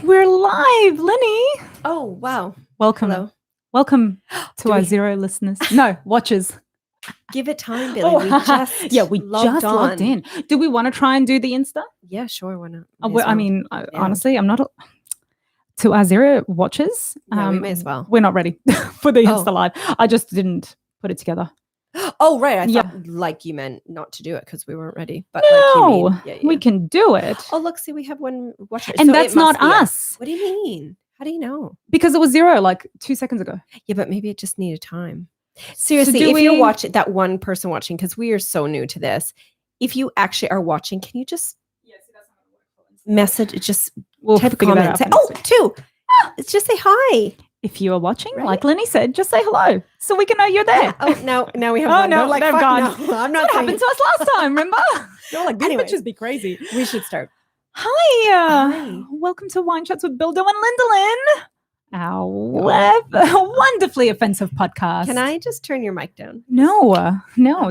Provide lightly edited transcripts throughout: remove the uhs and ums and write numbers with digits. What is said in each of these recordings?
We're live, Lenny. Oh, wow. Welcome. Hello. Welcome to our 0 listeners. No, watchers. Give it time, Billy. We just logged in. Do we want to try and do the Insta? Yeah, sure. Why not? Honestly, I'm not to our 0 watchers. Yeah, we may as well. We're not ready for the Insta live. I just didn't put it together. Oh, right. I thought like you meant not to do it because we weren't ready. But no, we can do it. Oh, look, see, we have one watcher. And so that's not us. What do you mean? How do you know? Because it was 0 like 2 seconds ago. Yeah, but maybe it just needed time. Seriously, if you're watching, that one person watching, because we are so new to this, if you actually are watching, can you just message, just type a comment, say, two. Let's just say hi. If you are watching, like Lenny said, just say hello so we can know you're there. Yeah. Now we have one. No, they've gone. No, I'm not. What happened to us last time, remember? They're like, these bitches be crazy. We should start. Hi. Welcome to Wine Chats with Bildo and Lindalin. Our wonderfully offensive podcast. Can I just turn your mic down? No,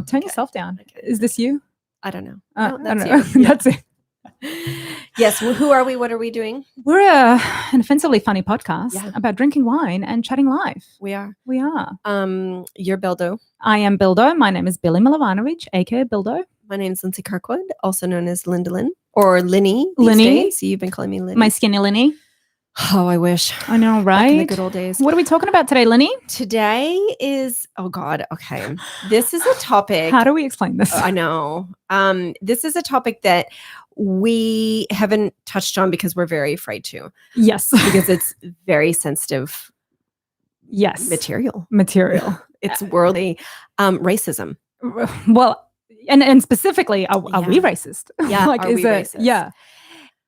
turn yourself down. Okay. Is this you? I don't know. No, that's you. That's it. Yes. Well, who are we? What are we doing? We're an offensively funny podcast about drinking wine and chatting life. We are. You're Bildo. I am Bildo. My name is Billy Milovanovic, aka Bildo. My name's Lindsay Kirkwood, also known as Lindalin or Linny. So you've been calling me Linny. My skinny Linny. Oh, I wish. I know, right? Back in the good old days. What are we talking about today, Lenny? Today is, oh God, okay. This is a topic. How do we explain this? I know. This is a topic that we haven't touched on because we're very afraid to. Yes. Because it's very sensitive. Yes. Material. It's worldly racism. Well, and specifically, are we racist? Yeah. Like, are we racist? Yeah.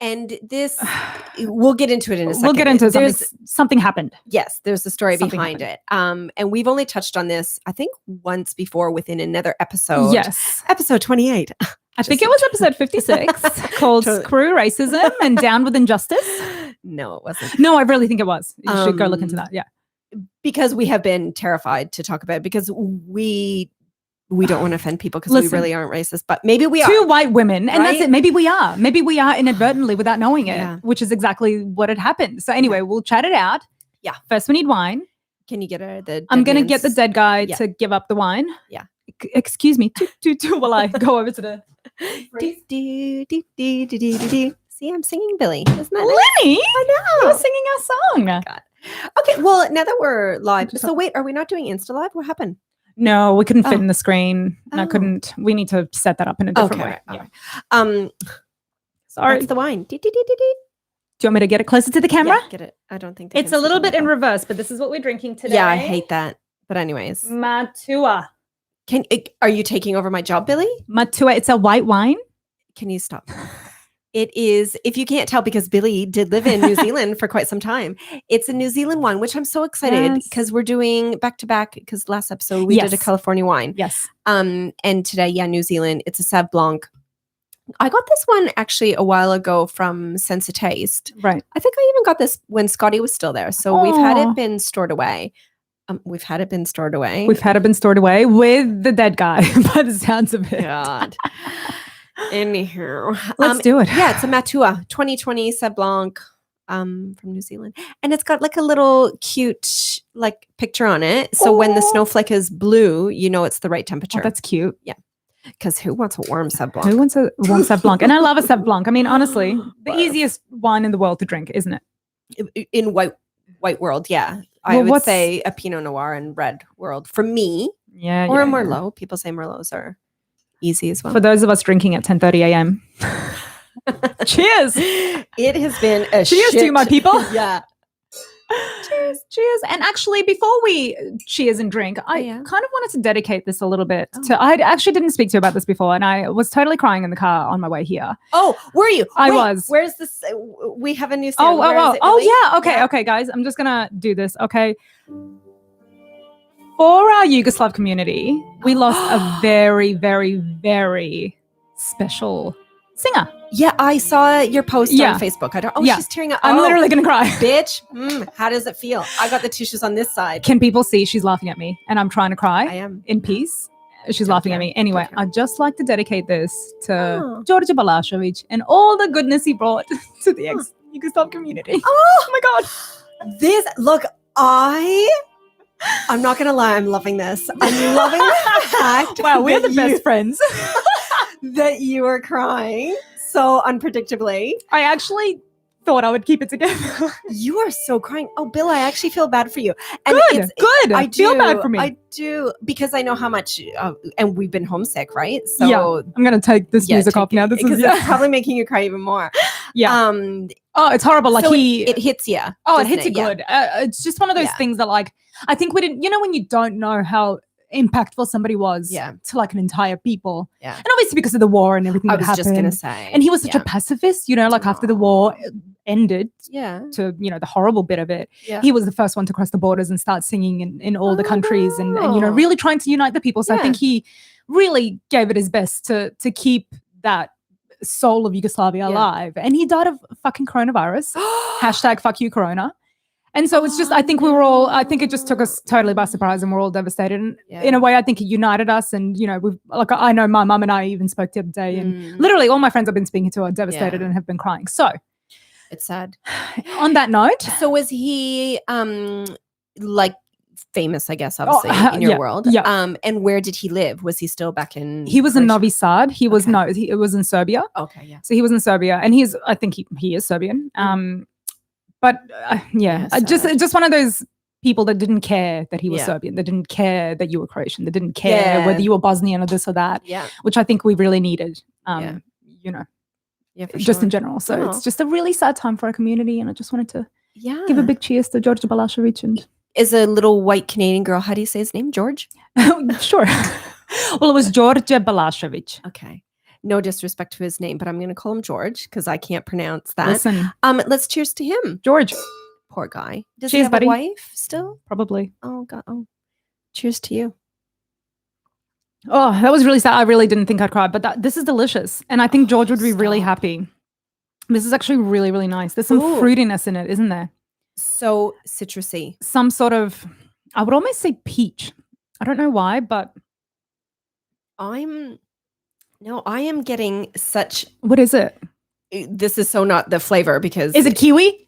And this, we'll get into it in a second. We'll get into something happened. Yes, there's a story behind it. And we've only touched on this, I think, once before within another episode. Yes. Episode 28. I think it was episode 56 called Screw Racism and Down with Injustice. No, it wasn't. No, I really think it was. You should go look into that. Yeah. Because we have been terrified to talk about it because we don't want to offend people because we really aren't racist, but maybe we are. 2 white women, and that's it. Maybe we are. Maybe we are inadvertently without knowing it, which is exactly what had happened. So anyway, we'll chat it out. Yeah. First, we need wine. Can you get the I'm going to get the dead guy to give up the wine. Yeah. Excuse me. While I go over to the... See, I'm singing Billy. Isn't that Lenny? Nice? I know. You're singing our song. Oh, God. Okay, well, now that we're live. So wait, are we not doing Insta Live? What happened? No, we couldn't fit in the screen. I couldn't. We need to set that up in a different way. Right. Sorry. That's the wine. Do you want me to get it closer to the camera? Yeah, get it. I don't think it's a little bit in reverse, but this is what we're drinking today. Yeah, I hate that. But anyways. Matua. Are you taking over my job, Billy? Matua. It's a white wine. Can you stop? It is, if you can't tell, because Billy did live in New Zealand for quite some time. It's a New Zealand wine, which I'm so excited because we're doing back to back. Because last episode we did a California wine. Yes. And today, New Zealand. It's a Sauv Blanc. I got this one actually a while ago from Sense a Taste. Right. I think I even got this when Scotty was still there. So we've had it been stored away. We've had it been stored away with the dead guy by the sounds of it. God. Anywho, let's do it. Yeah, it's a Matua 2020 Sauv Blanc from New Zealand. And it's got like a little cute like picture on it. So when the snowflake is blue, you know it's the right temperature. Oh, that's cute. Yeah. Because who wants a warm Sauv Blanc? Who wants a warm Sauv Blanc? And I love a Sauv Blanc. I mean, honestly, the easiest wine in the world to drink, isn't it? In white world, yeah. I would say a Pinot Noir in red world. For me, or a Merlot. People say Merlots are easy as well. For those of us drinking at 10:30 a.m. Cheers. It has been a cheers to you, my people. Yeah. Cheers. And actually, before we cheers and drink, I kind of wanted to dedicate this a little bit to, I actually didn't speak to you about this before, and I was totally crying in the car on my way here. Oh, were you? I was. Where's this? We have a new stand. Okay, guys, I'm just going to do this. Okay. For our Yugoslav community, we lost a very, very, very special singer. Yeah, I saw your post on Facebook. She's tearing up. I'm literally going to cry. Bitch, how does it feel? I got the tissues on this side. Can people see she's laughing at me and I'm trying to cry? I am. In peace. She's laughing at me. Anyway, I'd just like to dedicate this to George Balashevic and all the goodness he brought to the Yugoslav community. Oh my God. I'm not gonna lie, I'm loving this. I'm loving the fact. Wow, we're the best friends. That you are crying so unpredictably. I actually thought I would keep it together. You are so crying. Oh, Bill, I actually feel bad for you. And good. I feel bad for me. I do, because I know how much, and we've been homesick, right? So yeah, I'm gonna take this music off now. This is it's probably making you cry even more. Yeah. Oh, it's horrible. Like so it hits you. Oh, it hits you good. It's just one of those things that, like, I think we didn't. You know, when you don't know how impactful somebody was to like an entire people. Yeah. And obviously because of the war and everything that happened. I was just going to say. And he was such a pacifist, you know, like after the war ended to, you know, the horrible bit of it. Yeah. He was the first one to cross the borders and start singing in all the countries and, you know, really trying to unite the people. So I think he really gave it his best to keep that soul of Yugoslavia alive. And he died of fucking coronavirus. Hashtag fuck you, Corona. And so it's just, I think it just took us totally by surprise and we're all devastated. And in a way, I think it united us. And, you know, I know my mum and I even spoke the other day and literally all my friends I've been speaking to are devastated and have been crying. So it's sad. On that note. So was he like famous, I guess, obviously in your world? Yeah. And where did he live? Was he still back in? He was in Novi Sad. He was, it was in Serbia. Okay. Yeah. So he was in Serbia and I think he is Serbian. But just one of those people that didn't care that he was Serbian, that didn't care that you were Croatian, that didn't care whether you were Bosnian or this or that, which I think we really needed, you know, just in general. So it's just a really sad time for our community. And I just wanted to give a big cheers to George Balašević. And is a little white Canadian girl, how do you say his name? George? Sure. Well, it was George Balašević. Okay. No disrespect to his name, but I'm going to call him George because I can't pronounce that. Listen. Let's cheers to him. George. Poor guy. Does cheers, he have buddy. a wife still? Probably. Oh, God. Oh. Cheers to you. Oh, that was really sad. I really didn't think I'd cry, but this is delicious. And I think George would be really happy. This is actually really, really nice. There's some fruitiness in it, isn't there? So citrusy. Some sort of, I would almost say peach. I don't know why, but. I am getting such. What is it? This is so not the flavor because. Is it kiwi?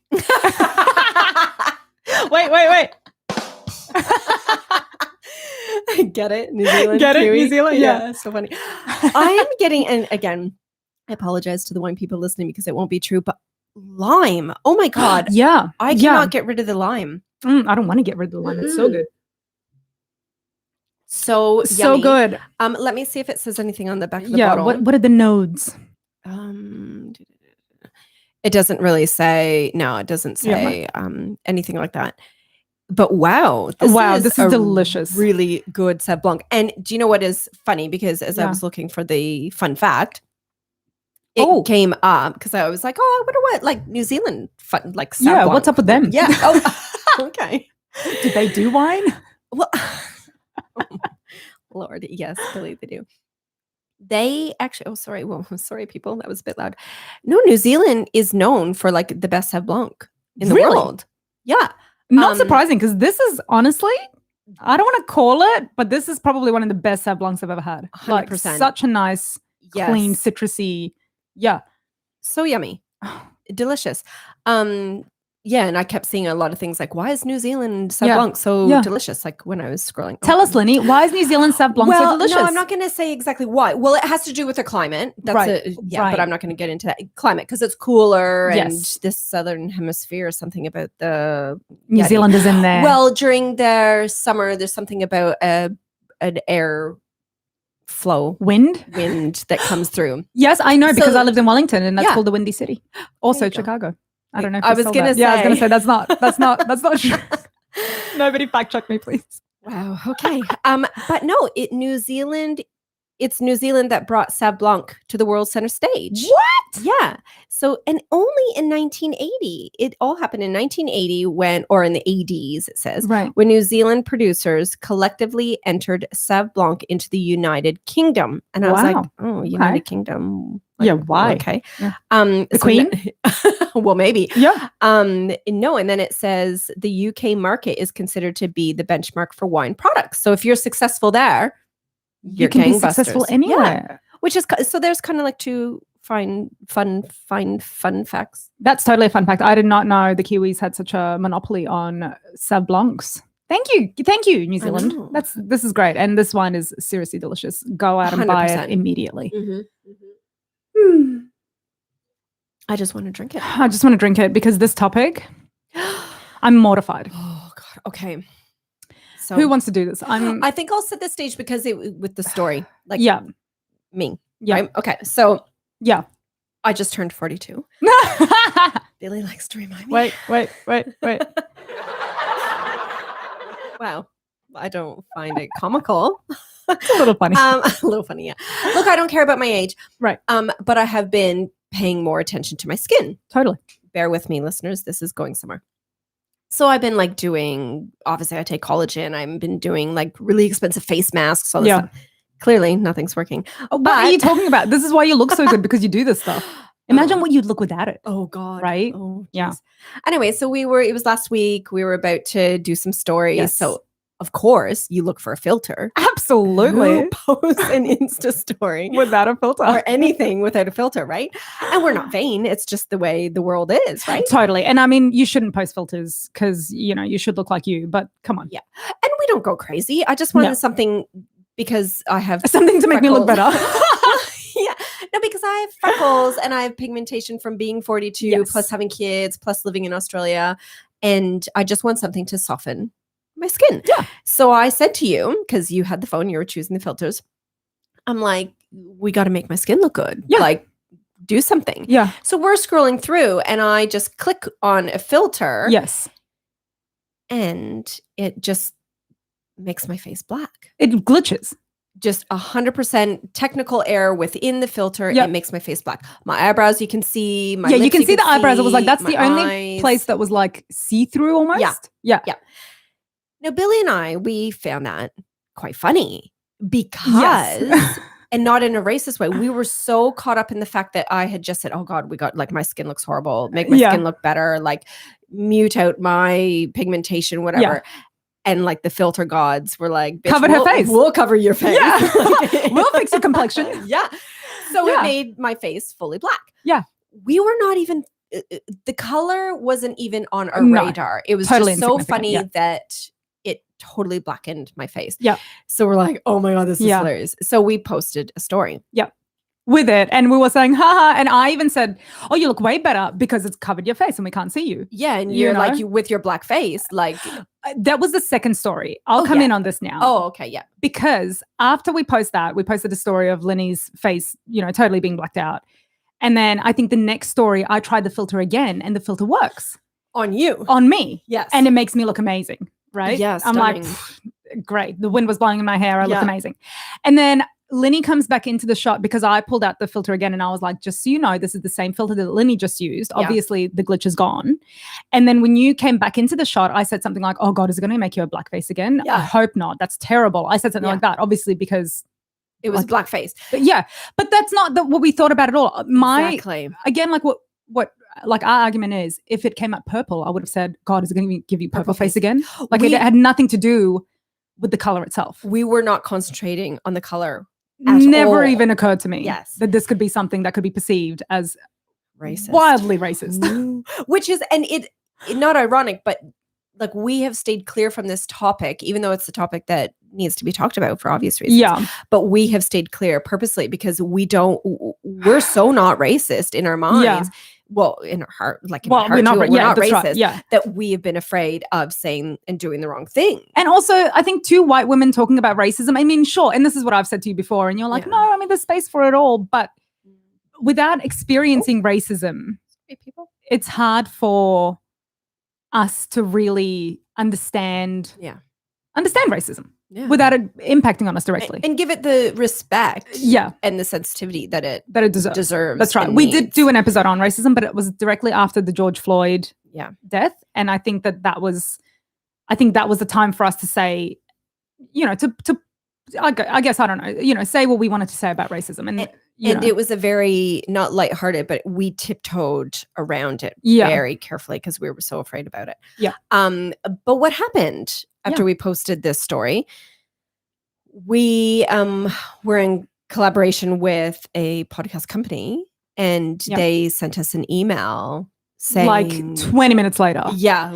Wait. Get it? New Zealand. Get kiwi? it? New Zealand? Yeah. So funny. I am getting, and again, I apologize to the wine people listening because it won't be true, but lime. Oh my God. Yeah. I cannot get rid of the lime. I don't want to get rid of the lime. It's so good. So yummy. Good. Let me see if it says anything on the back of the bottle. What are the nodes? It doesn't really say. No, it doesn't say anything like that. But wow, this is delicious. Really good Sauv Blanc. And do you know what is funny? Because as I was looking for the fun fact, it came up because I was like, oh, I wonder what like New Zealand fun like Sauv Blanc. What's up with them? Yeah. Oh, okay. Did they do wine? Well. Lord, yes, Billy, they do. They actually, sorry, people, that was a bit loud. No, New Zealand is known for like the best Sauv Blanc in the world. Yeah. Not surprising because this is honestly, I don't want to call it, but this is probably one of the best Sauv Blancs I've ever had. 100%. Like such a nice, clean, citrusy. Yeah. So yummy. Delicious. Yeah, and I kept seeing a lot of things like, why is New Zealand Sauv Blanc so delicious? Like when I was scrolling. Tell us, Linny, why is New Zealand Sauv Blanc so delicious? No, I'm not going to say exactly why. Well, it has to do with the climate. That's right. But I'm not going to get into that climate because it's cooler and this southern hemisphere or something about the New Zealand is in there. Well, during their summer, there's something about an air flow wind that comes through. Yes, I know because I lived in Wellington and that's called the Windy City. Also Chicago. I don't know if I was going to say. Yeah, I was going to say that's not true. Nobody fact check me, please. Wow. Okay. But no, it's New Zealand that brought Sauv Blanc to the world center stage. What? Yeah. So, and only in 1980, it all happened in 1980 or in the 80s, it says, when New Zealand producers collectively entered Sauv Blanc into the United Kingdom. And I was like, oh, United Kingdom. Like, why? Okay. Yeah. The Queen? Well, maybe. Yeah. No, and then it says the UK market is considered to be the benchmark for wine products. So if you're successful there, you can be successful anywhere. Which is so there's kind of like two fun facts. That's totally a fun fact. I did not know the Kiwis had such a monopoly on Sauv Blancs. Thank you, New Zealand. This is great, and this wine is seriously delicious. Go out and 100%. Buy it immediately. I just want to drink it. I just want to drink it because this topic, I'm mortified. Oh God. Okay. So who wants to do this? I think I'll set the stage because with the story, like me. Yeah. Right? Okay. So yeah, I just turned 42. Billy likes to remind me. Wait. Wow. I don't find it comical. It's a little funny. A little funny, yeah. Look, I don't care about my age. Right. But I have been paying more attention to my skin. Totally. Bear with me, listeners. This is going somewhere. So I've been like obviously I take collagen. I've been doing like really expensive face masks. All this stuff. Clearly nothing's working. What are you talking about? This is why you look so good, because you do this stuff. Imagine what you'd look without it. Oh God. Right? Oh, yeah. Anyway, so it was last week. We were about to do some stories. Yes. So of course you look for a filter. Absolutely. Who posts an Insta story without a filter or anything without a filter, right? And we're not vain. It's just the way the world is, right? Totally. And I mean, you shouldn't post filters because, you should look like you, but come on. Yeah. And we don't go crazy. I just wanted something because I have something to make me look better. Yeah. No, because I have freckles and I have pigmentation from being 42 plus having kids plus living in Australia. And I just want something to soften my skin. Yeah. So I said to you, because you had the phone, you were choosing the filters. I'm like, we got to make my skin look good. Yeah. Like, do something. Yeah. So we're scrolling through and I just click on a filter. Yes. And it just makes my face black. It glitches. Just 100% technical error within the filter. It makes my face black. My eyebrows, you can see. My lips, you can see the eyebrows. It was like, that's the only eyes. place that was like see-through almost. Yeah. Now, Billy and I, we found that quite funny because, and not in a racist way, we were so caught up in the fact that I had just said, oh God, we got like my skin looks horrible. Make my skin look better. Like mute out my pigmentation, whatever. Yeah. And like the filter gods were like, covered her face. We'll cover your face. Yeah. We'll fix your complexion. Yeah. So it made my face fully black. Yeah. We were not even, the color wasn't even on our radar. It was totally just so funny that it totally blackened my face. Yeah. So we're like, oh my God, this is hilarious. So we posted a story. Yeah. With it. And we were saying, haha. And I even said, oh, you look way better because it's covered your face and we can't see you. Yeah. And you're like, you with your black face, like. That was the second story. I'll come in on this now. Oh, okay. Yeah. Because after we posted a story of Lenny's face, totally being blacked out. And then I think the next story, I tried the filter again and the filter works. On you. On me. Yes. And it makes me look amazing. Right? Yes. I'm like, great. The wind was blowing in my hair. I look amazing. And then Lenny comes back into the shot because I pulled out the filter again and I was like, just so you know, this is the same filter that Lenny just used. Obviously, the glitch is gone. And then when you came back into the shot, I said something like, oh God, is it going to make you a blackface again? I hope not. That's terrible. I said something like that, obviously, because it was blackface. But that's not what we thought about at all. Exactly. Again, like what like our argument is, if it came up purple, I would have said, God, is it going to give you purple face again? Like it had nothing to do with the color itself. We were not concentrating on the color. Never even occurred to me that this could be something that could be perceived as racist, wildly racist. Which is, and it not ironic, but like we have stayed clear from this topic, even though it's a topic that needs to be talked about for obvious reasons. Yeah. But we have stayed clear purposely because we're so not racist in our minds. Yeah. Well, in our heart, like in our heart, we're not racist. Right. Yeah. That we have been afraid of saying and doing the wrong thing. And also, I think two white women talking about racism. I mean, sure, and this is what I've said to you before, and you're like, no, I mean, there's space for it all, but without experiencing racism, it's hard for us to really understand racism. Yeah. Without it impacting on us directly. And give it the respect and the sensitivity that it deserves. That's right. We did do an episode on racism, but it was directly after the George Floyd death. And I think that was the time for us to say, I guess, I don't know, say what we wanted to say about racism. And it was a very, not lighthearted, but we tiptoed around it very carefully because we were so afraid about it. Yeah. But what happened after we posted this story, we were in collaboration with a podcast company and they sent us an email saying like 20 minutes later. Yeah.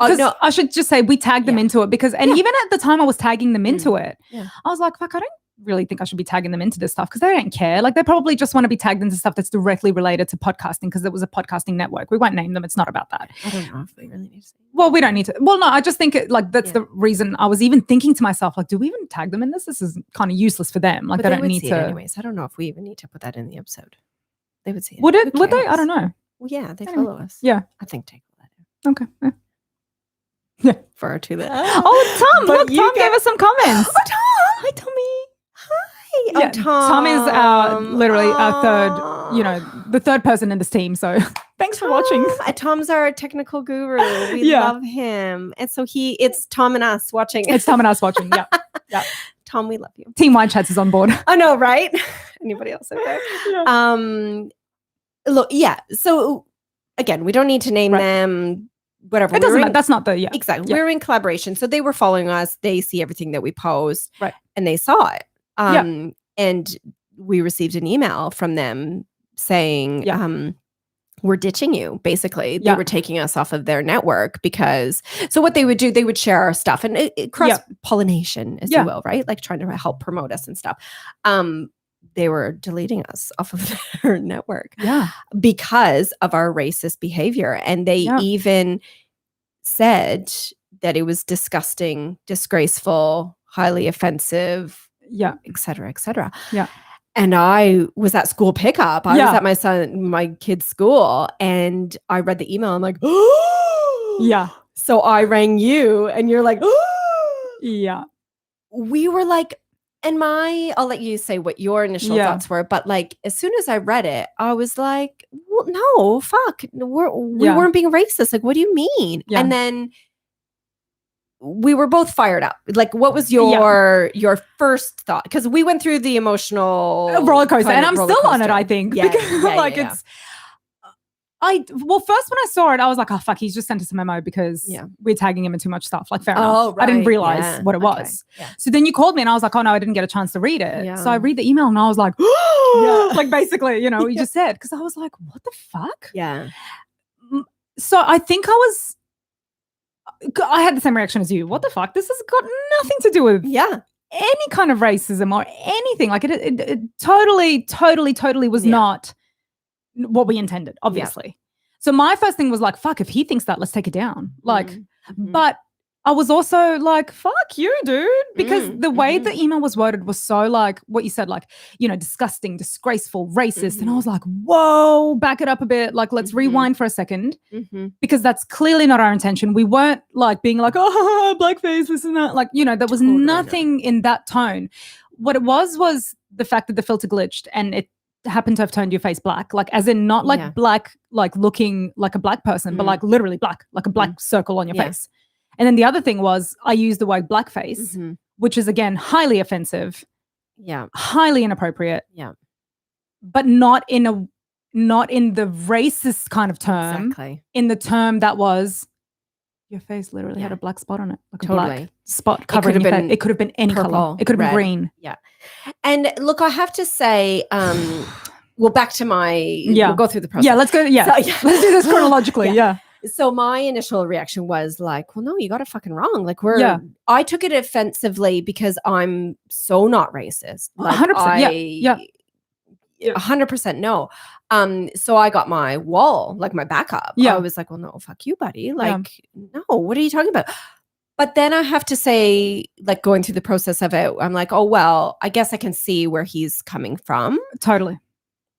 No, I should just say we tagged them into it because, and even at the time I was tagging them into it, I was like, fuck, I don't really think I should be tagging them into this stuff because they don't care. Like they probably just want to be tagged into stuff that's directly related to podcasting because it was a podcasting network. We won't name them. It's not about that. I don't know if we really need to say. Well, we don't need to. Well, no, I just think that's the reason I was even thinking to myself, like, do we even tag them in this? This is kind of useless for them. Like but they don't need to. Anyways, I don't know if we even need to put that in the episode. They would see it. Would it? Would they? I don't know. Well, yeah, they follow us. Yeah. I think take that in. Okay. Yeah. For our two. Oh, Tom! Look, Tom gave us some comments. Oh, Tom! Hi, Tommy. Hi. Yeah, Tom is literally our third, the third person in this team. So thanks for watching. Tom's our technical guru. We love him. And so it's Tom and us watching. It's Tom and us watching. Yeah. Yeah. Tom, we love you. Team Wine Chats is on board. I know, right? Anybody else out there? Yeah. Look, yeah. So again, we don't need to name them. Whatever. It doesn't matter. That's not the exactly. Yeah. We're in collaboration. So they were following us. They see everything that we post. Right. And they saw it. And we received an email from them saying, we're ditching you, basically. They were taking us off of their network because, so what they would do, they would share our stuff and cross-pollination, as you will, right? Like trying to help promote us and stuff. They were deleting us off of their network because of our racist behavior. And they even said that it was disgusting, disgraceful, highly offensive, et cetera, et cetera. Yeah. And I was at school pickup. I was at my kid's school and I read the email. I'm like, oh, yeah. So I rang you and you're like, oh, yeah. We were like, and I'll let you say what your initial thoughts were, but like as soon as I read it, I was like, well, no, fuck, we weren't being racist. Like, what do you mean? Yeah. And then we were both fired up. Like, what was your first thought? Because we went through the emotional roller coaster, and I'm still on it. I think because it's. Well, first when I saw it, I was like, oh, fuck, he's just sent us a memo because we're tagging him in too much stuff. Like, fair enough. Right. I didn't realize what it was. Yeah. So then you called me and I was like, oh, no, I didn't get a chance to read it. Yeah. So I read the email and I was like, like, basically, you just said, because I was like, what the fuck? Yeah. So I think I had the same reaction as you. What the fuck? This has got nothing to do with any kind of racism or anything. Like, it totally was not what we intended, obviously. So my first thing was like, fuck, if he thinks that, let's take it down. Like, but I was also like, fuck you, dude. Because the way the email was worded was so like what you said, like, disgusting, disgraceful, racist. And I was like, whoa, back it up a bit. Like, let's rewind for a second. Because that's clearly not our intention. We weren't like being like, oh, blackface, this and that. Like, there was nothing in that tone. What it was the fact that the filter glitched and it happened to have turned your face black, like as in not like black, like looking like a black person, but like literally black, like a black circle on your face. And then the other thing was I used the word blackface, which is again highly offensive, highly inappropriate, but not in the racist kind of term, in the term that was your face literally had a black spot on it, like a black spot covering your face. It could have been any color. It could have been green. Yeah. And look, I have to say, well, back to we'll go through the process. Yeah, let's go. Yeah. So, let's do this chronologically. Yeah. So my initial reaction was like, well, no, you got it fucking wrong. Like I took it offensively because I'm so not racist. Like 100%. 100% no. So I got my wall, like my backup. I was like, well, no, fuck you, buddy. Like, no, what are you talking about? But then I have to say, like going through the process of it, I'm like, oh, well, I guess I can see where he's coming from. Totally.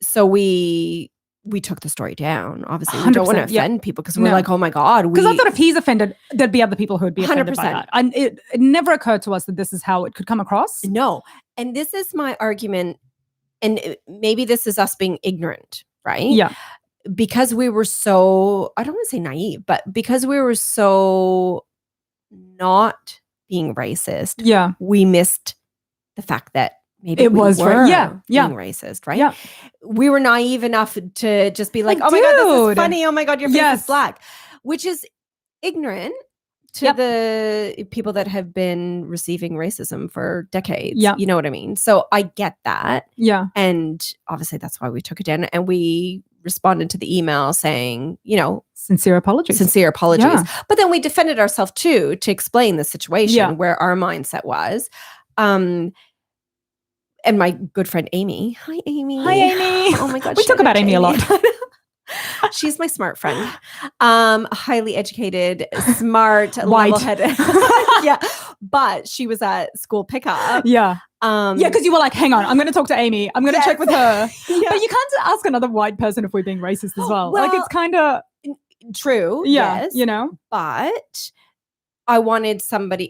So we took the story down. Obviously, we don't want to offend people because we're like, oh my God. Because I thought if he's offended, there'd be other people who would be offended 100%. By that. And it never occurred to us that this is how it could come across. No. And this is my argument. And maybe this is us being ignorant, right? Yeah. Because we were so, I don't want to say naive, but because we were so not being racist, we missed the fact that maybe it was being racist, right? Yeah. We were naive enough to just be like, oh my God, this is funny. Oh my God, your face is black, which is ignorant to the people that have been receiving racism for decades. Yeah. You know what I mean? So I get that. Yeah. And obviously that's why we took it in, and we responded to the email saying, sincere apologies. Yeah. But then we defended ourselves too, to explain the situation where our mindset was. And my good friend Amy. Hi, Amy. Oh my God. We talk about Amy a lot. She's my smart friend. Highly educated, smart, level-headed. Yeah. But she was at school pickup. Yeah. Because you were like, hang on, I'm going to talk to Amy. I'm going to check with her. Yeah. But you can't ask another white person if we're being racist as well. Like, it's kind of true. Yeah. Yes. But I wanted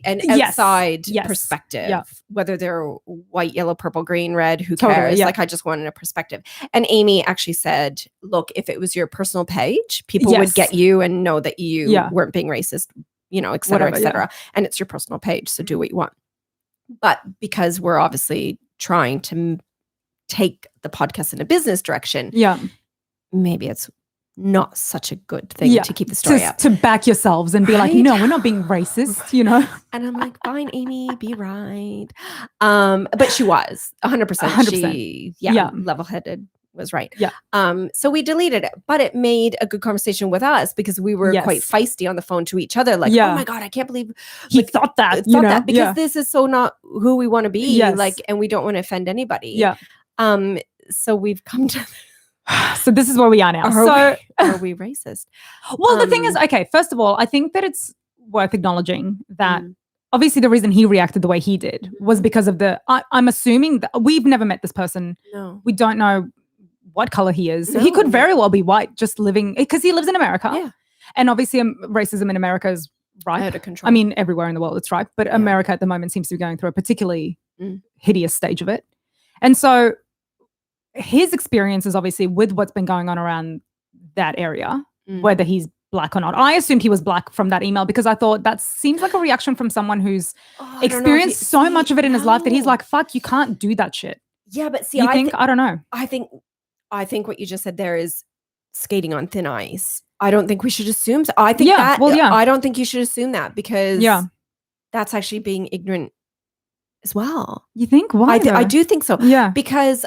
an outside perspective, whether they're white, yellow, purple, green, red, who cares? Like, I just wanted a perspective. And Amy actually said, look, if it was your personal page, people would get you and know that you weren't being racist, et cetera, et cetera. And it's your personal page, so do what you want. But because we're obviously trying to take the podcast in a business direction, maybe it's not such a good thing to keep the story up. To back yourselves and be like, no, we're not being racist, And I'm like, fine, Amy, be right. But she was 100%. 100%. She, level-headed, was right. Yeah. So we deleted it, but it made a good conversation with us because we were quite feisty on the phone to each other. Like, oh my God, I can't believe he thought that. Because this is so not who we want to be. Like, and we don't want to offend anybody. Yeah. So we've come to. So this is where we are now. Are we racist? Well, the thing is, okay, first of all, I think that it's worth acknowledging that obviously the reason he reacted the way he did was because of I'm assuming that we've never met this person. No. We don't know what color he is. No. He could very well be white, just living, because he lives in America. Yeah. And obviously racism in America is ripe. Out of control. I mean, everywhere in the world it's ripe, but America at the moment seems to be going through a particularly hideous stage of it. And so his experiences, obviously, with what's been going on around that area, whether he's black or not. I assumed he was black from that email because I thought that seems like a reaction from someone who's experienced so much of it in his life that he's like, fuck, you can't do that shit. Yeah, but see, I don't know. I think what you just said there is skating on thin ice. I don't think we should assume. I think I don't think you should assume that because that's actually being ignorant as well. You think? Why? I do think so. Yeah. Because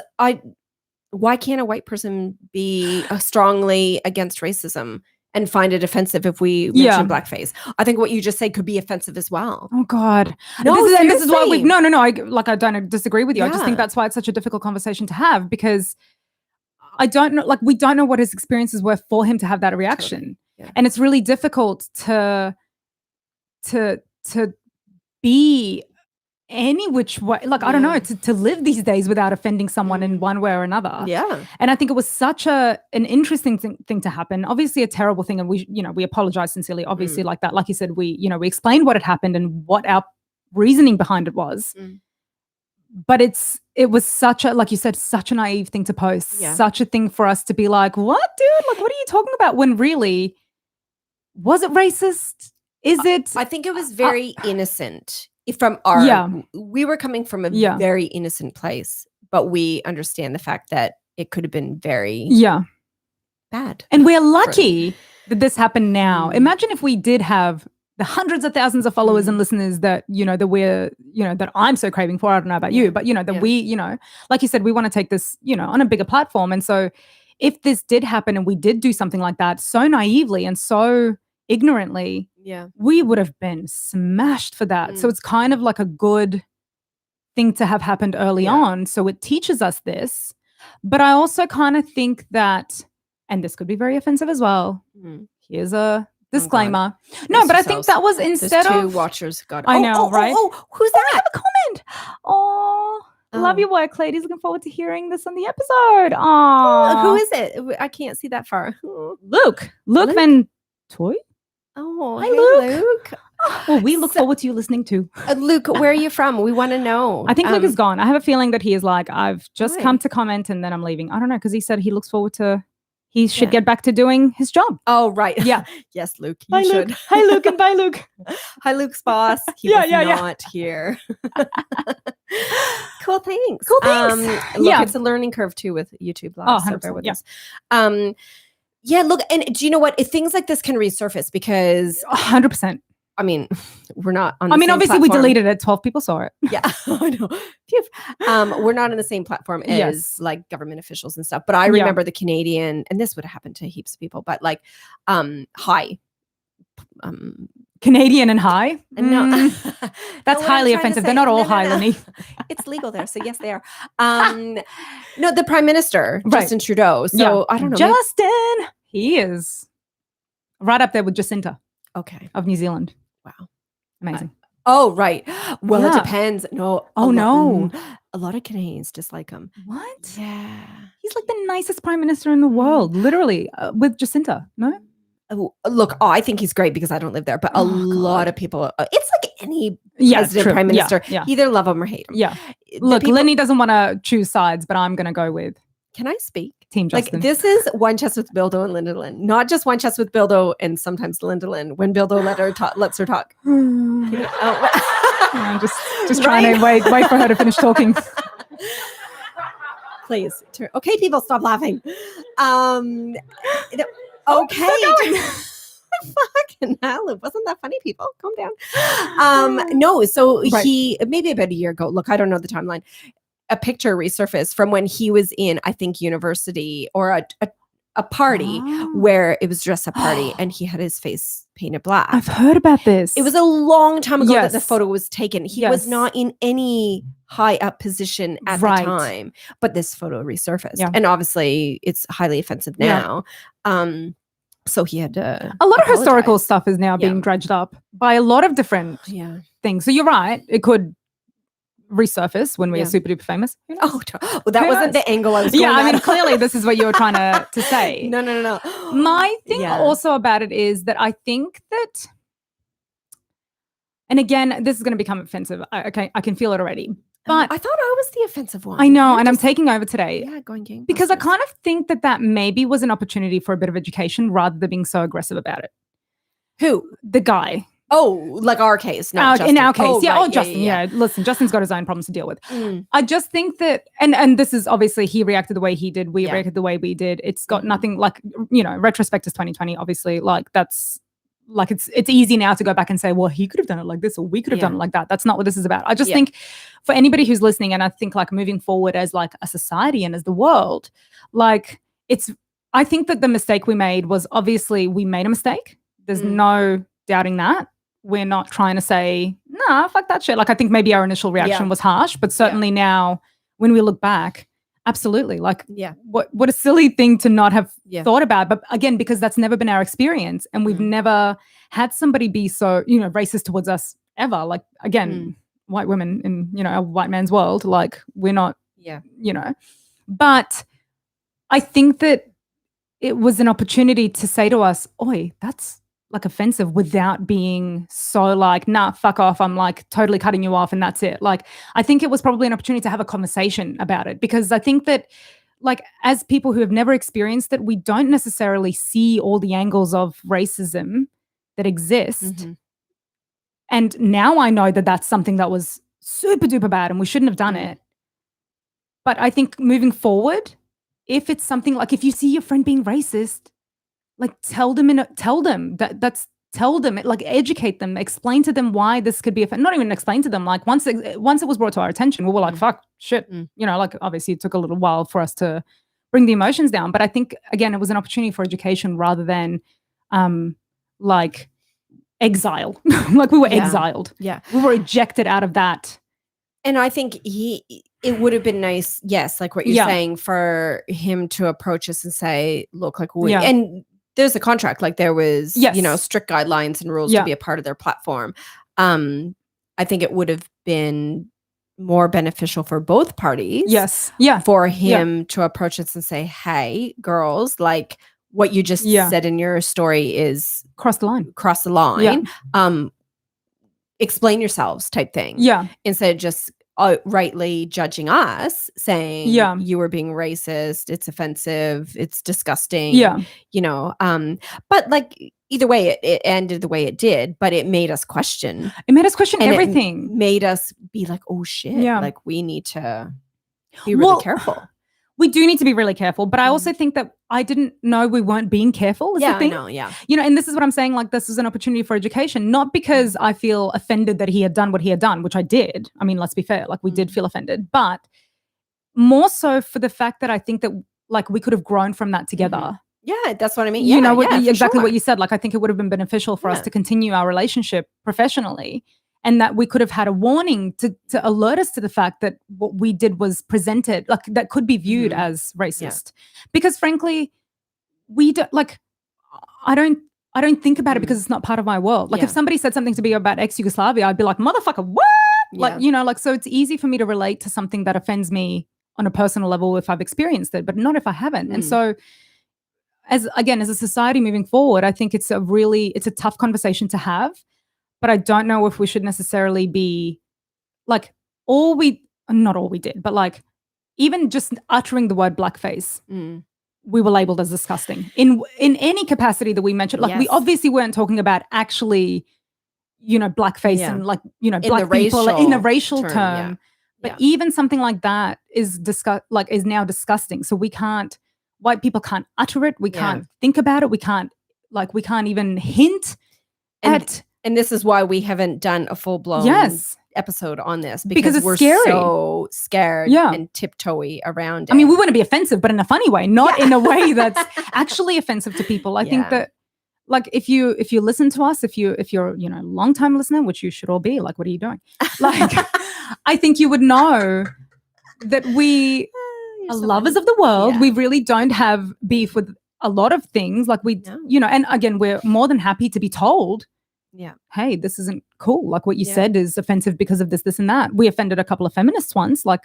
why can't a white person be strongly against racism and find it offensive if we mention blackface? I think what you just said could be offensive as well. Oh God. No, this is why I don't disagree with you. I just think that's why it's such a difficult conversation to have because I don't know, we don't know what his experiences were for him to have that reaction. Totally. Yeah. And it's really difficult to be any which way, I don't know, to live these days without offending someone in one way or another. Yeah. And I think it was such an interesting thing to happen. Obviously a terrible thing. And we apologize sincerely, obviously like that. Like you said, we explained what had happened and what our reasoning behind it was. But it was such a, like you said, such a naive thing to post, such a thing for us to be like, what, dude? What are you talking about? When really, was it racist? Is it? I think it was very innocent. We were coming from a very innocent place, but we understand the fact that it could have been very bad. And we're lucky that this happened now. Imagine if we did have the hundreds of thousands of followers and listeners that, that I'm so craving for. I don't know about you, but that we, like you said, we want to take this, on a bigger platform. And so if this did happen and we did do something like that so naively and so ignorantly, we would have been smashed for that. So it's kind of like a good thing to have happened early on. So it teaches us this. But I also kind of think that, and this could be very offensive as well. Here's a disclaimer. No, but I think that was instead of 2 of watchers got. I know, right? Who's that? I have a comment. Love your work, ladies. Looking forward to hearing this on the episode. Who is it? I can't see that far. Luke Van Toy. Oh, hi, hey, Luke. Well, we look forward to you listening too. Luke, where are you from? We want to know. I think Luke is gone. I have a feeling that he is like, I've just come to comment and then I'm leaving. I don't know, because he said he looks forward to, he should get back to doing his job. Oh, right. Yeah. Yes, Luke, you should. Luke. Hi, Luke, and bye, Luke. Hi, Luke's boss. He was not here. Cool, thanks. Look, it's a learning curve too with YouTube Live. So bear with us. Yeah, look, and do you know what? If things like this can resurface because 100%. I mean, we're not on I mean, same obviously platform. we deleted it. 12 people saw it. Yeah, I know. We're not on the same platform as like government officials and stuff. But I remember the Canadian, and this would have happened to heaps of people, but like high. Canadian and high? No. That's highly offensive. They're not all high, Lenny. It's legal there. So yes, they are. No, the Prime Minister, Justin Trudeau. So I don't know. Justin! He is right up there with Jacinta. Okay. Of New Zealand. Wow. Amazing. Oh, right. Well, it depends. No. Oh, no. A lot of Canadians dislike him. What? Yeah. He's like the nicest Prime Minister in the world, literally, with Jacinta. No? Oh, look, I think he's great because I don't live there, but a lot of people, it's like any president, Prime Minister, either love him or hate him. Yeah. Look, Lenny doesn't want to choose sides, but I'm going to go with. Can I speak? Team Justin. Like, this is One Chess with Bildo and Lindalin, not just One Chess with Bildo and sometimes Lindalin when Bildo lets her talk. Just trying to wait for her to finish talking. Please. Okay, people, stop laughing. Okay. Fucking hell. It wasn't that funny, people. Calm down. No, so he, maybe about a year ago, look, I don't know the timeline, a picture resurfaced from when he was in, I think, university or a party where it was dress up party and he had his face painted black. I've heard about this. It was a long time ago that the photo was taken. He was not in any high up position at the time, but this photo resurfaced. Yeah. And obviously it's highly offensive now. So he had to a lot of historical stuff is now being dredged up by a lot of different things. So you're right. It could resurface when we are super duper famous. Oh, well, that wasn't the angle I was going I mean, clearly this is what you were trying to say. No. My thing also about it is that I think that, and again, this is going to become offensive. I can feel it already. But I thought I was the offensive one. I know, and I'm taking over today. Yeah, going gang. Because I kind of think that maybe was an opportunity for a bit of education rather than being so aggressive about it. Who? The guy. Oh, like our case, not Justin. In our case, Justin. Yeah, listen, Justin's got his own problems to deal with. I just think that, and this is obviously he reacted the way he did. We reacted the way we did. It's got nothing like, retrospect is 2020. Obviously, like that's like it's easy now to go back and say, well, he could have done it like this or we could have done it like that. That's not what this is about. I just think for anybody who's listening, and I think like moving forward as like a society and as the world, like I think that the mistake we made was obviously we made a mistake. There's no doubting that. We're not trying to say, nah, fuck that shit. Like I think maybe our initial reaction was harsh, but certainly now when we look back, absolutely. Like what a silly thing to not have thought about. But again, because that's never been our experience and we've never had somebody be so, racist towards us ever. Like again, white women in, a white man's world, like we're not, but I think that it was an opportunity to say to us, oi, that's like offensive without being so like, nah, fuck off. I'm like totally cutting you off and that's it. Like, I think it was probably an opportunity to have a conversation about it because I think that like as people who have never experienced it, we don't necessarily see all the angles of racism that exist. And now I know that that's something that was super duper bad and we shouldn't have done it. But I think moving forward, if it's something like if you see your friend being racist, like tell them, like educate them, explain to them why this could be not even explain to them. Like once it was brought to our attention, we were like, fuck, shit. Like obviously it took a little while for us to bring the emotions down. But I think, again, it was an opportunity for education rather than like exile. Like we were exiled. Yeah. We were ejected out of that. And I think it would have been nice, yes, like what you're saying, for him to approach us and say, look, like and there's a contract, like there was, strict guidelines and rules to be a part of their platform. I think it would have been more beneficial for both parties. Yes. Yeah. For him to approach us and say, hey, girls, like what you just said in your story is cross the line. Explain yourselves type thing. Yeah. Instead of just outrightly judging us, saying you were being racist, it's offensive, it's disgusting. Yeah. But like either way, it ended the way it did, but it made us question. It made us question everything. It made us be like, oh shit, like we need to be really careful. we do need to be really careful. But I also think that I didn't know we weren't being careful is the thing. And this is what I'm saying, like this is an opportunity for education, not because I feel offended that he had done what he had done, which I did. I mean, let's be fair, like we did feel offended, but more so for the fact that I think that like we could have grown from that together. Yeah, that's what I mean. Exactly what you said. Like I think it would have been beneficial for us to continue our relationship professionally. And that we could have had a warning to alert us to the fact that what we did was presented, like that could be viewed as racist. Because frankly, we don't like, I don't think about it because it's not part of my world. Like if somebody said something to me about ex-Yugoslavia, I'd be like, motherfucker, what? Like, like, so it's easy for me to relate to something that offends me on a personal level if I've experienced it, but not if I haven't. And so as a society moving forward, I think it's a tough conversation to have. But I don't know if we should necessarily be like not all we did, but like even just uttering the word blackface, we were labeled as disgusting in any capacity that we mentioned. Like we obviously weren't talking about actually, blackface and like, black people in a racial term. But even something like that is now disgusting. So white people can't utter it. We can't think about it. We can't even hint at. And this is why we haven't done a full-blown episode on this because it's we're scary. So scared and tiptoey around it. I mean, we want to be offensive, but in a funny way, not in a way that's actually offensive to people. I think that, like, if you listen to us, if you're a long-time listener, which you should all be, like, what are you doing? Like, I think you would know that we are lovers of the world. We really don't have beef with a lot of things. Like and again, we're more than happy to be told. Hey, this isn't cool. Like what you said is offensive because of this, this, and that. We offended a couple of feminists once. Like,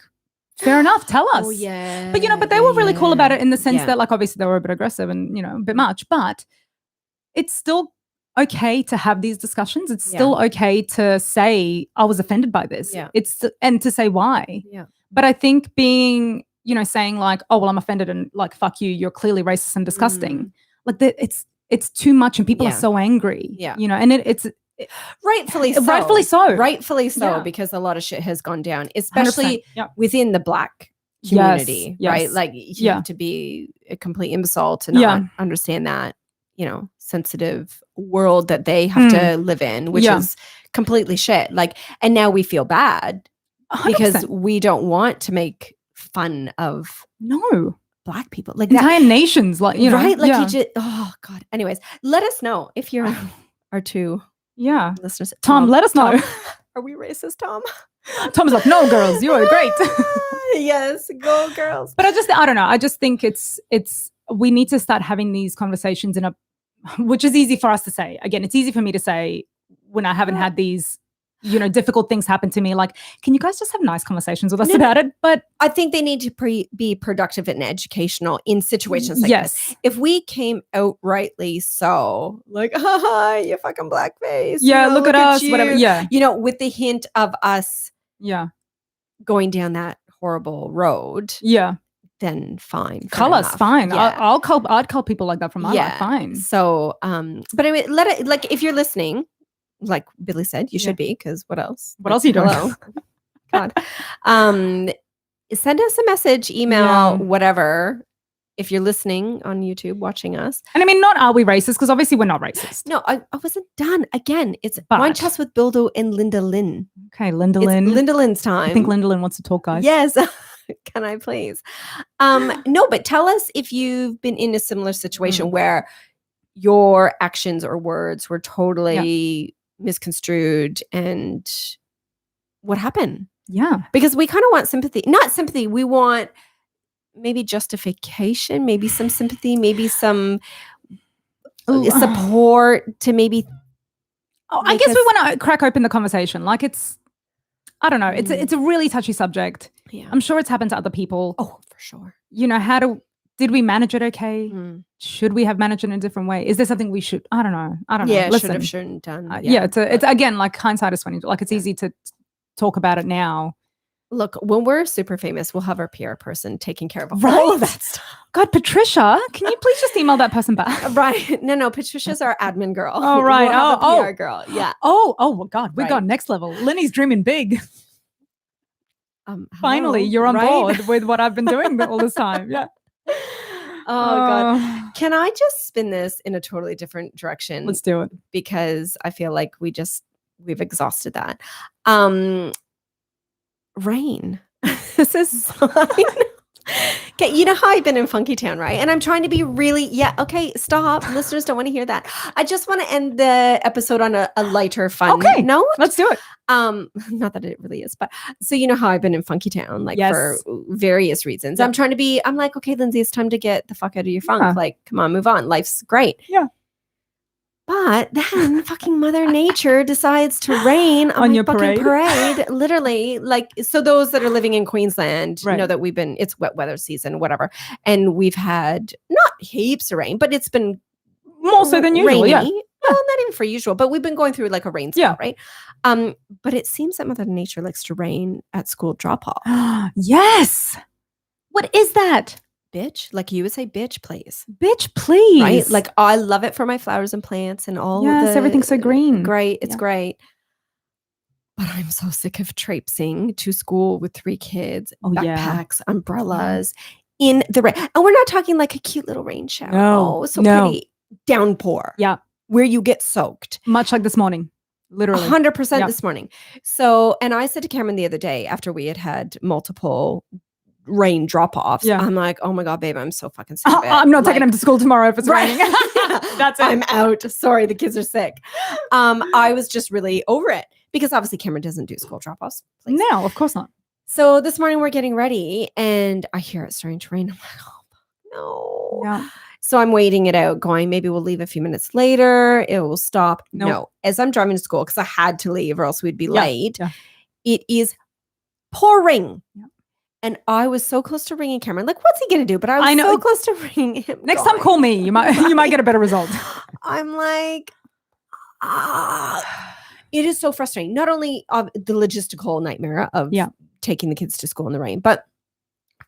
fair enough. Tell us. But they were really cool about it in the sense that, like, obviously they were a bit aggressive and a bit much. But it's still okay to have these discussions. It's still okay to say I was offended by this. And to say why. But I think being saying like, oh well, I'm offended and like fuck you. You're clearly racist and disgusting. Like that. It's too much and people are so angry, and it's rightfully so because a lot of shit has gone down, especially within the Black community, right? Like you have to be a complete imbecile to not understand that, sensitive world that they have to live in, which is completely shit. Like, and now we feel bad 100%. Because we don't want to make fun of Black people, like entire nations, like right? Like you just, oh god. Anyways, let us know if you're our two listeners. Tom, let us know. Are we racist, Tom? Tom's like, no, girls, you are great. Yes, go girls. But I don't know. I just think it's we need to start having these conversations which is easy for us to say. Again, it's easy for me to say when I haven't had these. Difficult things happen to me. Like, can you guys just have nice conversations with us about it? But I think they need to be productive and educational in situations like this. If we came outrightly so, like, haha, you fucking blackface. Yeah, look at us, you. Whatever. Yeah. With the hint of us going down that horrible road. Yeah. Then fine. Call us, fine. Yeah. I'd call people like that from my life, fine. So, but anyway, if you're listening, like Billy said, you should be, because what else? What else are you doing? God. Send us a message, email, whatever. If you're listening on YouTube, watching us. And I mean, not are we racist? Because obviously we're not racist. No, I wasn't done. Again, it's Wine Chats with Bildo and Lindalin. Okay, Lindalin. It's Lindalin's time. I think Lindalin wants to talk, guys. Yes. Can I please? No, but tell us if you've been in a similar situation where your actions or words were totally misconstrued, and what happened? Because we kind of want sympathy. Not sympathy, we want maybe justification, maybe some sympathy, maybe some support to maybe I guess we want to crack open the conversation. Like, it's, I don't know, it's a really touchy subject. I'm sure it's happened to other people. Oh, for sure. Did we manage it okay? Should we have managed it in a different way? Is there something we should? I don't know. Yeah, listen, shouldn't done. It's again, like, hindsight is 20. Like, it's easy to talk about it now. Look, when we're super famous, we'll have our PR person taking care of all of that stuff. God, Patricia, can you please just email that person back? Right. No, Patricia's our admin girl. Oh, right. We'll PR girl. Yeah. Oh, well, God, we've gone next level. Lenny's dreaming big. Finally, you're on board with what I've been doing all this time. Yeah. Oh God. Can I just spin this in a totally different direction? Let's do it. Because I feel like we've exhausted that. Rain. This is fine. Okay, you know how I've been in Funky Town, right? And I'm trying to be really, okay, stop. Listeners don't want to hear that. I just want to end the episode on a lighter, fun note. Let's do it. Not that it really is, but so you know how I've been in Funky Town, like for various reasons. Yep. I'm like, okay, Lindsay, it's time to get the fuck out of your funk. Like, come on, move on. Life's great. Yeah. But then fucking Mother Nature decides to rain on your fucking parade. Literally, like, so those that are living in Queensland know that it's wet weather season, whatever. And we've had not heaps of rain, but it's been more so than usual. Rainy. Yeah. Well, not even for usual, but we've been going through like a rain spell, right? But it seems that Mother Nature likes to rain at school drop-off. Yes. What is that? Bitch, like you would say, bitch, please. Bitch, please. Right? Like I love it for my flowers and plants and all. Yes, everything's so green. Great. It's great. But I'm so sick of traipsing to school with 3 kids, backpacks, umbrellas in the rain. And we're not talking like a cute little rain shower. No, pretty. Downpour. Yeah. Where you get soaked. Much like this morning. Literally. 100% this morning. So, and I said to Cameron the other day after we had multiple rain drop-offs, I'm like, oh my God, babe, I'm so fucking sick of it. I'm not taking him to school tomorrow if it's raining. That's it. I'm out. Sorry, the kids are sick. I was just really over it because obviously Cameron doesn't do school drop-offs. Please. No, of course not. So this morning we're getting ready and I hear it starting to rain. I'm like, oh no. Yeah. So I'm waiting it out, going, maybe we'll leave a few minutes later. It will stop. Nope. No. As I'm driving to school, because I had to leave or else we'd be late, it is pouring. Yeah. And I was so close to ringing Cameron. Like, what's he going to do? But I was so close to ringing him. Next time, call me. You might get a better result. I'm like, it is so frustrating. Not only the logistical nightmare of taking the kids to school in the rain, but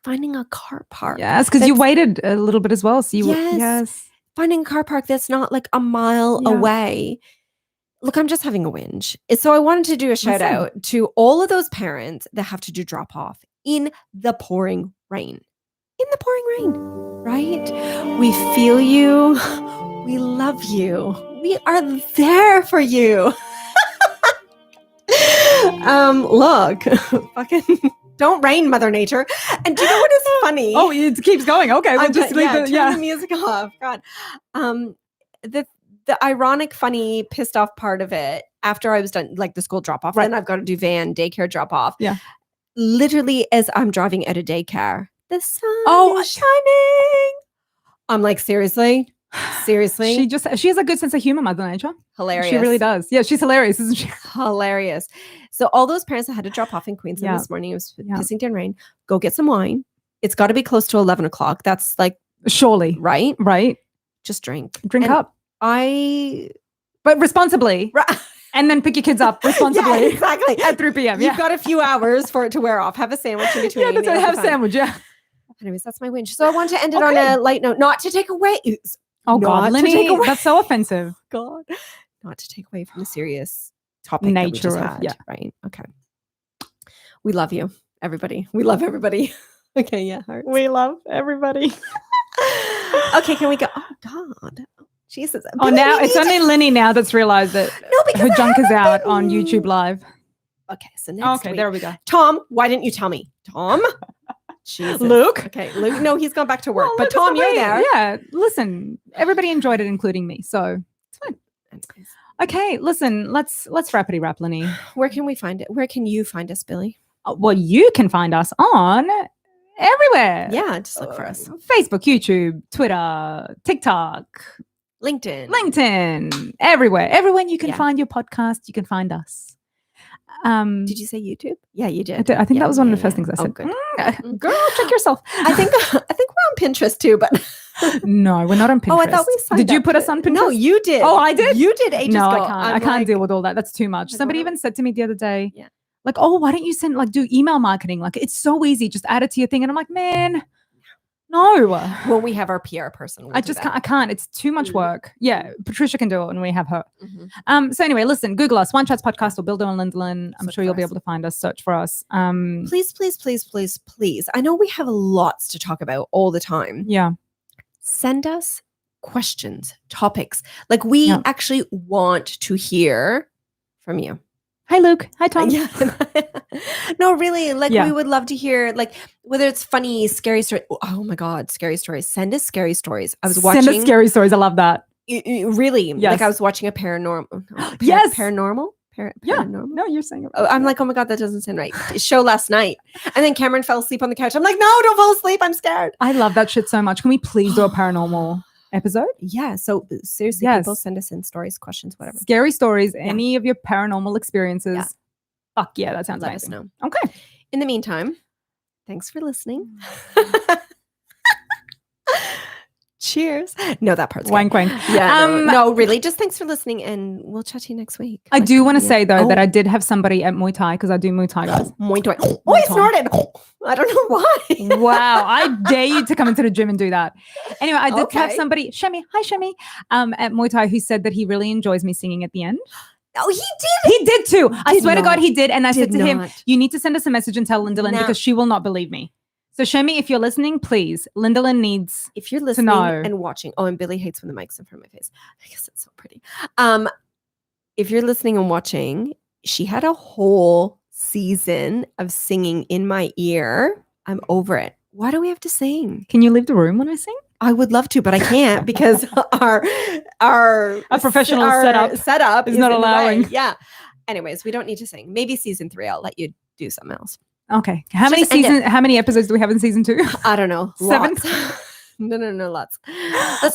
finding a car park. Yes, because you waited a little bit as well. So finding a car park that's not like a mile away. Look, I'm just having a whinge. So I wanted to do a shout out to all of those parents that have to do drop off in the pouring rain. In the pouring rain, right? We feel you. We love you. We are there for you. Look, fucking don't rain, Mother Nature. And do you know what is funny? Oh, it keeps going. Okay, we'll just leave it. Turn the music off. God, the ironic, funny, pissed off part of it after I was done, like the school drop off. Then I've got to do daycare drop off. Yeah, literally as I'm driving out of daycare, the sun is shining. I'm like, seriously. She has a good sense of humor, Mother Nature. Hilarious. She really does. Yeah, she's hilarious, isn't she? Hilarious. So all those parents that had to drop off in Queensland this morning, it was pissing down rain. Go get some wine. It's got to be close to 11 o'clock. That's like surely right. Just drink up. But responsibly. And then pick your kids up responsibly. Yeah, exactly. At 3 p.m. You've got a few hours for it to wear off. Have a sandwich in between. Have a sandwich. Yeah. Anyways, that's my whinge. So I want to end it on a light note, not to take away. Oh God, Lenny, that's so offensive. God, not to take away from the serious topic nature that we just had, right? Okay. We love you, everybody. We love everybody. Okay, yeah. Hearts. We love everybody. Okay, can we go? Oh God. Jesus. Oh, now it's only Lenny now that's realized that her junk is out on YouTube Live. Okay, so next week. There we go. Tom, why didn't you tell me? Tom? Jesus. Luke? Okay, Luke. No, he's gone back to work. But Tom, you're there. Yeah, listen, everybody enjoyed it, including me. So it's fine. Okay, listen, let's rappity rap, Lenny. Where can we find it? Where can you find us, Billy? Well, you can find us on everywhere. Yeah, just look for us. Facebook, YouTube, Twitter, TikTok, LinkedIn, everywhere. Everywhere you can find your podcast, you can find us. Did you say YouTube? Yeah, you did. I think that was one of the first things I said. Good. Girl, check yourself. I think we're on Pinterest too, but no, we're not on Pinterest. Oh, I thought we signed Did you put us on Pinterest? No, you did. Oh, I did? You did ages ago. No, I can't deal with all that. That's too much. Somebody even said to me the other day, like, oh, why don't you do email marketing? Like, it's so easy. Just add it to your thing. And I'm like, man, No. When we have our PR person. We'll I can't. It's too much work. Yeah. Patricia can do it when we have her. So anyway, listen, Google us, One Chats Podcast or Bildo and Lindalin. I'm sure you'll be able to find us, search for us. Please, please, please, please, please. I know we have lots to talk about all the time. Yeah. Send us questions, topics. Like we actually want to hear from you. Hi, Luke. Hi, Tom. Yeah. No, really. Like we would love to hear, like whether it's funny, scary story. Oh my God, scary stories. Send us scary stories. I was watching. Send us scary stories. I love that. Really? Yes. Like I was watching a paranormal. Paranormal? Paranormal? No, you're saying it. I'm like, oh my God, that doesn't sound right. Show last night. And then Cameron fell asleep on the couch. I'm like, no, don't fall asleep. I'm scared. I love that shit so much. Can we please do a paranormal episode? Yeah. So seriously, people send us in stories, questions, whatever. Scary stories, any of your paranormal experiences. Yeah. Fuck yeah, that sounds amazing. Let us know. Okay. In the meantime, thanks for listening. Cheers. No, that part's wank wank. Yeah. No, really. Just thanks for listening, and we'll chat to you next week. I do want to say though that I did have somebody at Muay Thai because I do Muay Thai, guys. Muay Thai. Oh, I snorted. I don't know why. Wow. I dare you to come into the gym and do that. Anyway, I did have somebody, Shemi, hi Shemi, at Muay Thai who said that he really enjoys me singing at the end. Oh, he did. He did too. I swear to God, he did. And I said to him, you need to send us a message and tell Lindalin because she will not believe me. So Shemi, if you're listening, please, Lindalin needs if you're listening and watching. Oh, and Billy hates when the mic's in front of my face. I guess it's so pretty. If you're listening and watching, she had a whole season of singing in my ear. I'm over it. Why do we have to sing? Can you leave the room when I sing? I would love to, but I can't because our professional setup is not allowing. Yeah. Anyways, we don't need to sing. Maybe season 3, I'll let you do something else. Okay. How many episodes do we have in season 2? I don't know. 7? No, lots.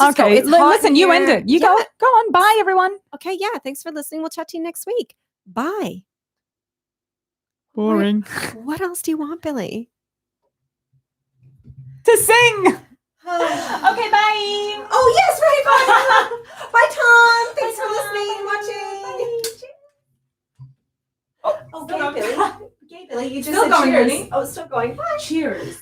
Okay. Listen, you end it. You go on. Bye, everyone. Okay. Yeah. Thanks for listening. We'll chat to you next week. Bye. Boring. What else do you want, Billy? To sing. Okay, bye. Oh, yes, right. Bye. Bye, Tom. Thanks for listening and watching. Oh, okay, Billy. Okay, Billy, you just still said going, cheers. Really? Oh, it's still going. Bye. Cheers.